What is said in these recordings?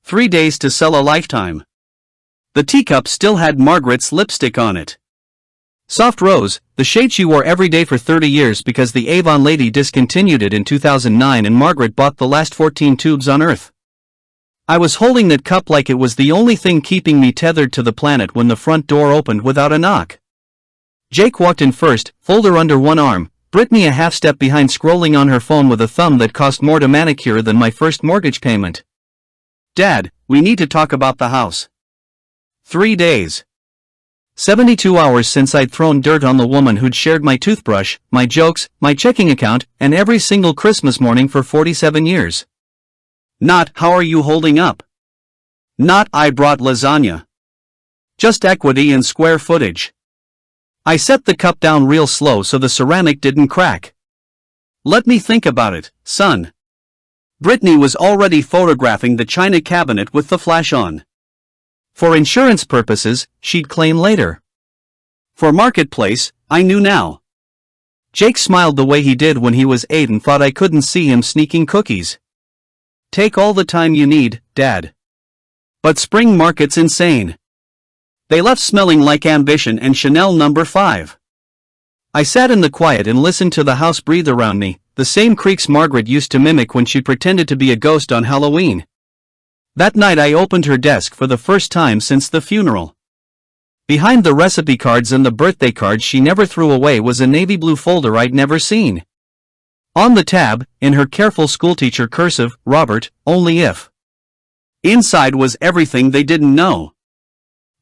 3 days to sell a lifetime. The teacup still had Margaret's lipstick on it. Soft rose, the shade she wore every day for 30 years because the Avon lady discontinued it in 2009 and Margaret bought the last 14 tubes on Earth. I was holding that cup like it was the only thing keeping me tethered to the planet when the front door opened without a knock. Jake walked in first, folder under one arm, Brittany a half step behind scrolling on her phone with a thumb that cost more to manicure than my first mortgage payment. Dad, we need to talk about the house. 3 days. 72 hours since I'd thrown dirt on the woman who'd shared my toothbrush, my jokes, my checking account, and every single Christmas morning for 47 years. Not, how are you holding up? Not, I brought lasagna. Just equity and square footage. I set the cup down real slow so the ceramic didn't crack. Let me think about it, son. Brittany was already photographing the china cabinet with the flash on. For insurance purposes, she'd claim later. For marketplace, I knew now. Jake smiled the way he did when he was 8 and thought I couldn't see him sneaking cookies. Take all the time you need, Dad. But spring market's insane. They left smelling like Ambition and Chanel No. 5. I sat in the quiet and listened to the house breathe around me, the same creaks Margaret used to mimic when she pretended to be a ghost on Halloween. That night I opened her desk for the first time since the funeral. Behind the recipe cards and the birthday cards she never threw away was a navy blue folder I'd never seen. On the tab, in her careful schoolteacher cursive, Robert, only if. Inside was everything they didn't know.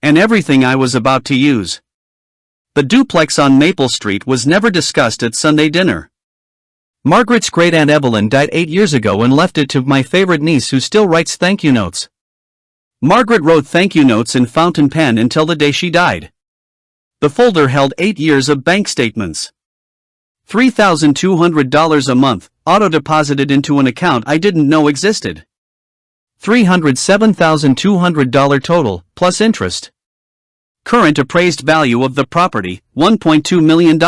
And everything I was about to use. The duplex on Maple Street was never discussed at Sunday dinner. Margaret's great-aunt Evelyn died 8 years ago and left it to my favorite niece who still writes thank you notes. Margaret wrote thank you notes in fountain pen until the day she died. The folder held 8 years of bank statements. $3,200 a month, auto-deposited into an account I didn't know existed. $307,200 total, plus interest. Current appraised value of the property, $1.2 million.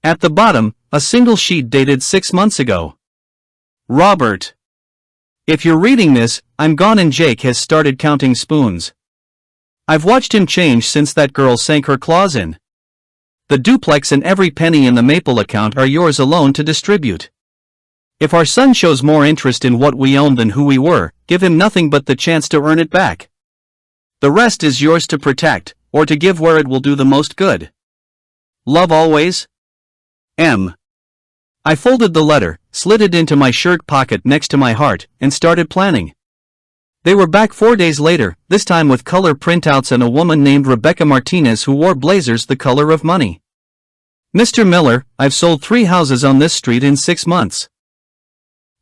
At the bottom, a single sheet dated 6 months ago. Robert. If you're reading this, I'm gone and Jake has started counting spoons. I've watched him change since that girl sank her claws in. The duplex and every penny in the Maple account are yours alone to distribute. If our son shows more interest in what we own than who we were, give him nothing but the chance to earn it back. The rest is yours to protect, or to give where it will do the most good. Love always. M. I folded the letter, slid it into my shirt pocket next to my heart, and started planning. They were back 4 days later, this time with color printouts and a woman named Rebecca Martinez who wore blazers the color of money. Mr. Miller, I've sold 3 houses on this street in 6 months.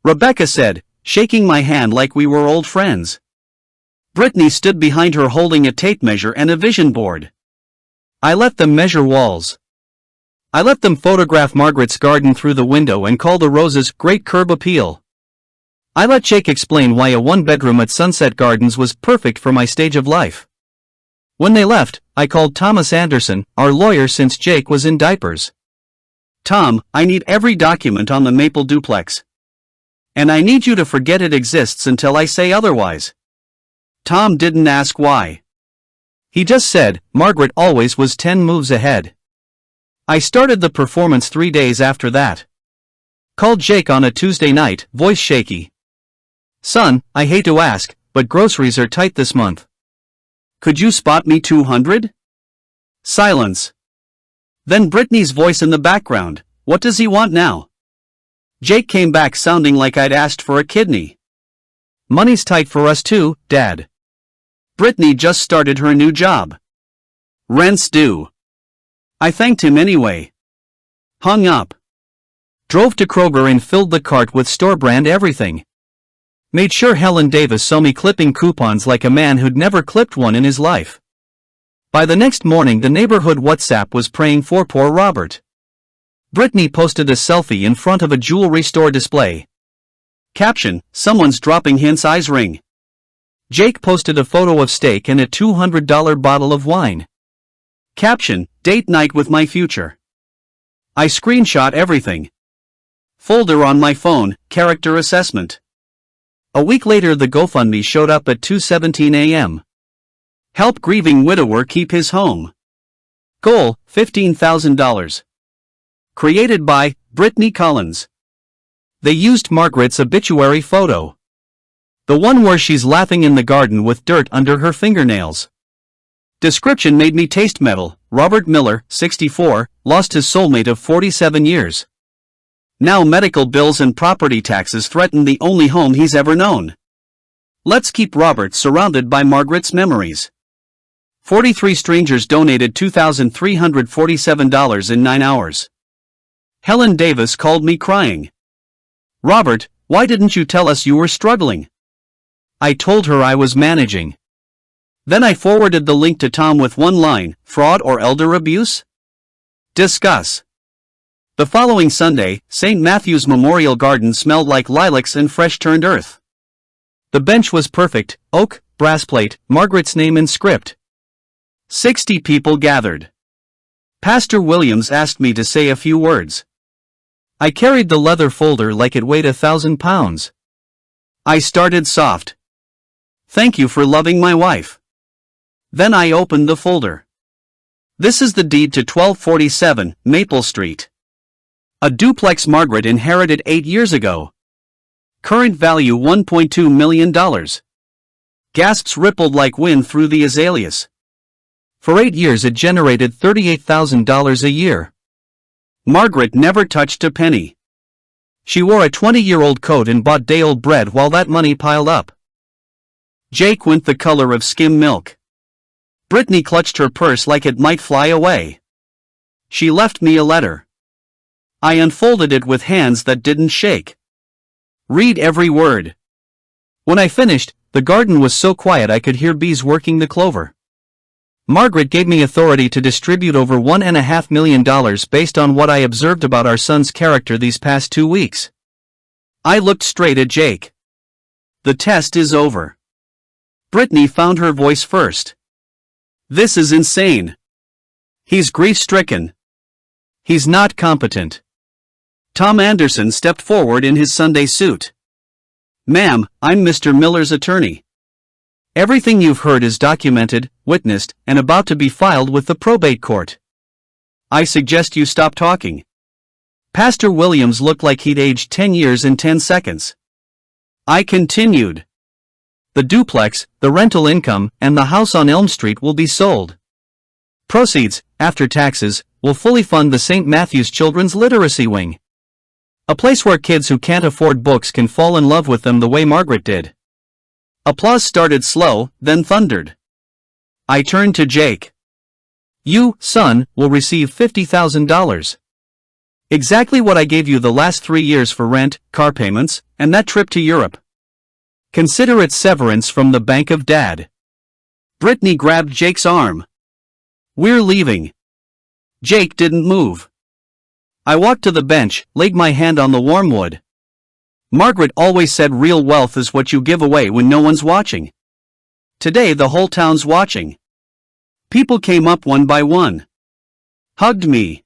Rebecca said, shaking my hand like we were old friends. Brittany stood behind her holding a tape measure and a vision board. I let them measure walls. I let them photograph Margaret's garden through the window and call the roses Great Curb Appeal. I let Jake explain why a 1-bedroom at Sunset Gardens was perfect for my stage of life. When they left, I called Thomas Anderson, our lawyer since Jake was in diapers. Tom, I need every document on the Maple duplex. And I need you to forget it exists until I say otherwise. Tom didn't ask why. He just said, Margaret always was 10 moves ahead. I started the performance 3 days after that. Called Jake on a Tuesday night, voice shaky. Son, I hate to ask, but groceries are tight this month. Could you spot me 200? Silence. Then Brittany's voice in the background, what does he want now? Jake came back sounding like I'd asked for a kidney. Money's tight for us too, Dad. Brittany just started her new job. Rent's due. I thanked him anyway. Hung up. Drove to Kroger and filled the cart with store-brand everything. Made sure Helen Davis saw me clipping coupons like a man who'd never clipped one in his life. By the next morning the neighborhood WhatsApp was praying for poor Robert. Brittany posted a selfie in front of a jewelry store display. Caption, someone's dropping hints eyes ring. Jake posted a photo of steak and a $200 bottle of wine. Caption, date night with my future. I screenshot everything. Folder on my phone, character assessment. A week later the GoFundMe showed up at 2:17 a.m. Help grieving widower keep his home. Goal, $15,000. Created by Brittany Collins. They used Margaret's obituary photo. The one where she's laughing in the garden with dirt under her fingernails. Description made me taste metal. Robert Miller, 64, lost his soulmate of 47 years. Now medical bills and property taxes threaten the only home he's ever known. Let's keep Robert surrounded by Margaret's memories. 43 strangers donated $2,347 in 9 hours. Helen Davis called me crying. Robert, why didn't you tell us you were struggling? I told her I was managing. Then I forwarded the link to Tom with one line, fraud or elder abuse? Discuss. The following Sunday, St. Matthew's Memorial Garden smelled like lilacs and fresh-turned earth. The bench was perfect, oak, brass plate, Margaret's name in script. 60 people gathered. Pastor Williams asked me to say a few words. I carried the leather folder like it weighed 1,000 pounds. I started soft. Thank you for loving my wife. Then I opened the folder. This is the deed to 1247 Maple Street. A duplex Margaret inherited 8 years ago. Current value $1.2 million. Gasps rippled like wind through the azaleas. For 8 years it generated $38,000 a year. Margaret never touched a penny. She wore a 20-year-old coat and bought day-old bread while that money piled up. Jake went the color of skim milk. Brittany clutched her purse like it might fly away. She left me a letter. I unfolded it with hands that didn't shake. Read every word. When I finished, the garden was so quiet I could hear bees working the clover. Margaret gave me authority to distribute over $1.5 million based on what I observed about our son's character these past 2 weeks. I looked straight at Jake. The test is over. Brittany found her voice first. This is insane. He's grief-stricken. He's not competent. Tom Anderson stepped forward in his Sunday suit. Ma'am, I'm Mr. Miller's attorney. Everything you've heard is documented, witnessed, and about to be filed with the probate court. I suggest you stop talking. Pastor Williams looked like he'd aged 10 years in 10 seconds. I continued. The duplex, the rental income, and the house on Elm Street will be sold. Proceeds, after taxes, will fully fund the St. Matthew's Children's Literacy Wing. A place where kids who can't afford books can fall in love with them the way Margaret did. Applause started slow, then thundered. I turned to Jake. You, son, will receive $50,000. Exactly what I gave you the last 3 years for rent, car payments, and that trip to Europe. Consider it severance from the bank of Dad. Brittany grabbed Jake's arm. We're leaving. Jake didn't move. I walked to the bench, laid my hand on the warm wood. Margaret always said real wealth is what you give away when no one's watching. Today the whole town's watching. People came up one by one. Hugged me.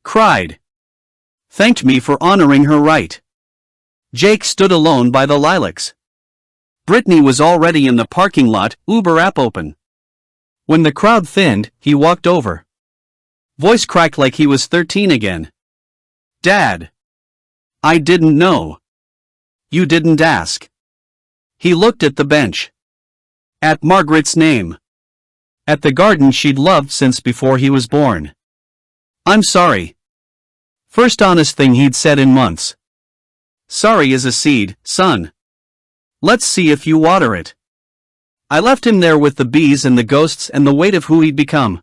Cried. Thanked me for honoring her right. Jake stood alone by the lilacs. Brittany was already in the parking lot, Uber app open. When the crowd thinned, he walked over. Voice cracked like he was 13 again. Dad. I didn't know. You didn't ask. He looked at the bench. At Margaret's name. At the garden she'd loved since before he was born. I'm sorry. First honest thing he'd said in months. Sorry is a seed, son. Let's see if you water it. I left him there with the bees and the ghosts and the weight of who he'd become.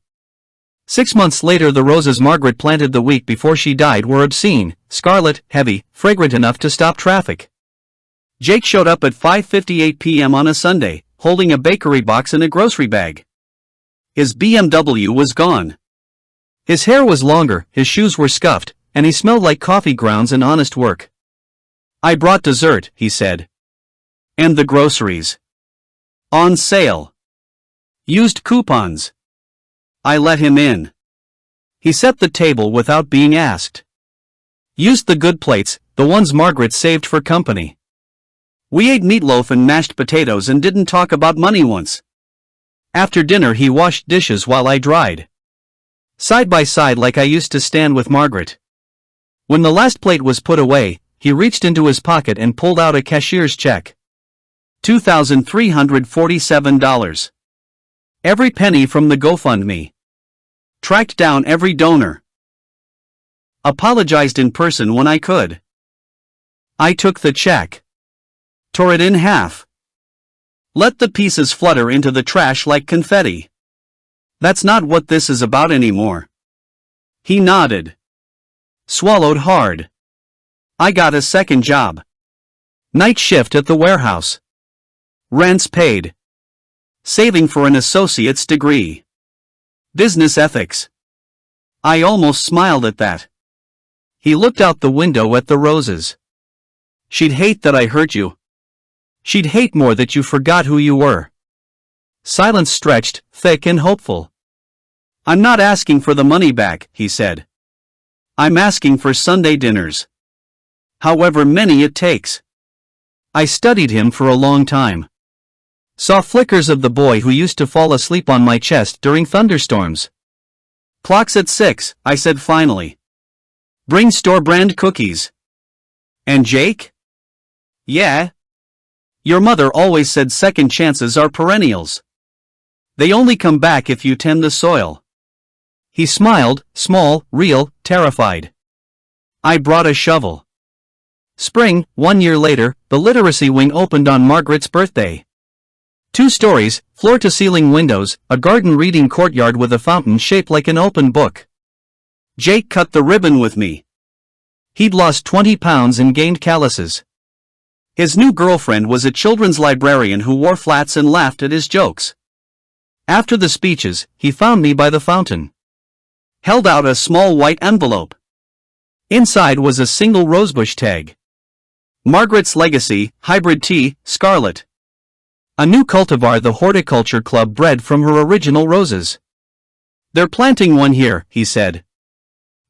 6 months later the roses Margaret planted the week before she died were obscene, scarlet, heavy, fragrant enough to stop traffic. Jake showed up at 5:58 p.m. on a Sunday, holding a bakery box and a grocery bag. His BMW was gone. His hair was longer, his shoes were scuffed, and he smelled like coffee grounds and honest work. I brought dessert, he said. And the groceries. On sale. Used coupons. I let him in. He set the table without being asked. Used the good plates, the ones Margaret saved for company. We ate meatloaf and mashed potatoes and didn't talk about money once. After dinner he washed dishes while I dried. Side by side like I used to stand with Margaret. When the last plate was put away, he reached into his pocket and pulled out a cashier's check. $2,347. Every penny from the GoFundMe. Tracked down every donor. Apologized in person when I could. I took the check. Tore it in half. Let the pieces flutter into the trash like confetti. That's not what this is about anymore. He nodded. Swallowed hard. I got a second job. Night shift at the warehouse. Rents paid. Saving for an associate's degree. Business ethics. I almost smiled at that. He looked out the window at the roses. She'd hate that I hurt you. She'd hate more that you forgot who you were. Silence stretched, thick and hopeful. I'm not asking for the money back, he said. I'm asking for Sunday dinners. However many it takes. I studied him for a long time. Saw flickers of the boy who used to fall asleep on my chest during thunderstorms. Clock's at 6, I said finally. Bring store-brand cookies. And Jake? Yeah. Your mother always said second chances are perennials. They only come back if you tend the soil. He smiled, small, real, terrified. I brought a shovel. Spring, 1 year later, the literacy wing opened on Margaret's birthday. 2 stories, floor-to-ceiling windows, a garden reading courtyard with a fountain shaped like an open book. Jake cut the ribbon with me. He'd lost 20 pounds and gained calluses. His new girlfriend was a children's librarian who wore flats and laughed at his jokes. After the speeches, he found me by the fountain. Held out a small white envelope. Inside was a single rosebush tag. Margaret's Legacy, Hybrid Tea, Scarlet. A new cultivar the horticulture club bred from her original roses. They're planting one here, he said.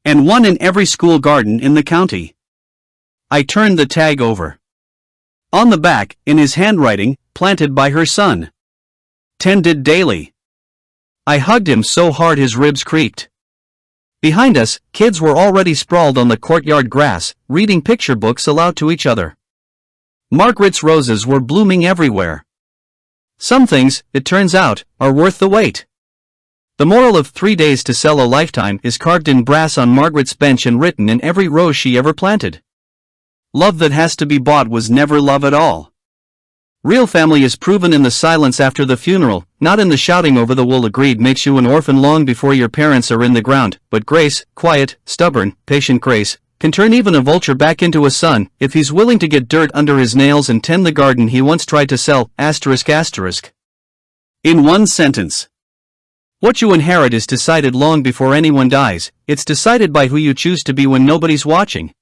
And one in every school garden in the county. I turned the tag over. On the back, in his handwriting, planted by her son. Tended daily. I hugged him so hard his ribs creaked. Behind us, kids were already sprawled on the courtyard grass, reading picture books aloud to each other. Margaret's roses were blooming everywhere. Some things, it turns out, are worth the wait. The moral of 3 days to sell a lifetime is carved in brass on Margaret's bench and written in every rose she ever planted. Love that has to be bought was never love at all. Real family is proven in the silence after the funeral, not in the shouting over the wool. Agreed makes you an orphan long before your parents are in the ground, but grace, quiet, stubborn, patient grace, can turn even a vulture back into a son, if he's willing to get dirt under his nails and tend the garden he once tried to sell, ***. In one sentence. What you inherit is decided long before anyone dies, it's decided by who you choose to be when nobody's watching.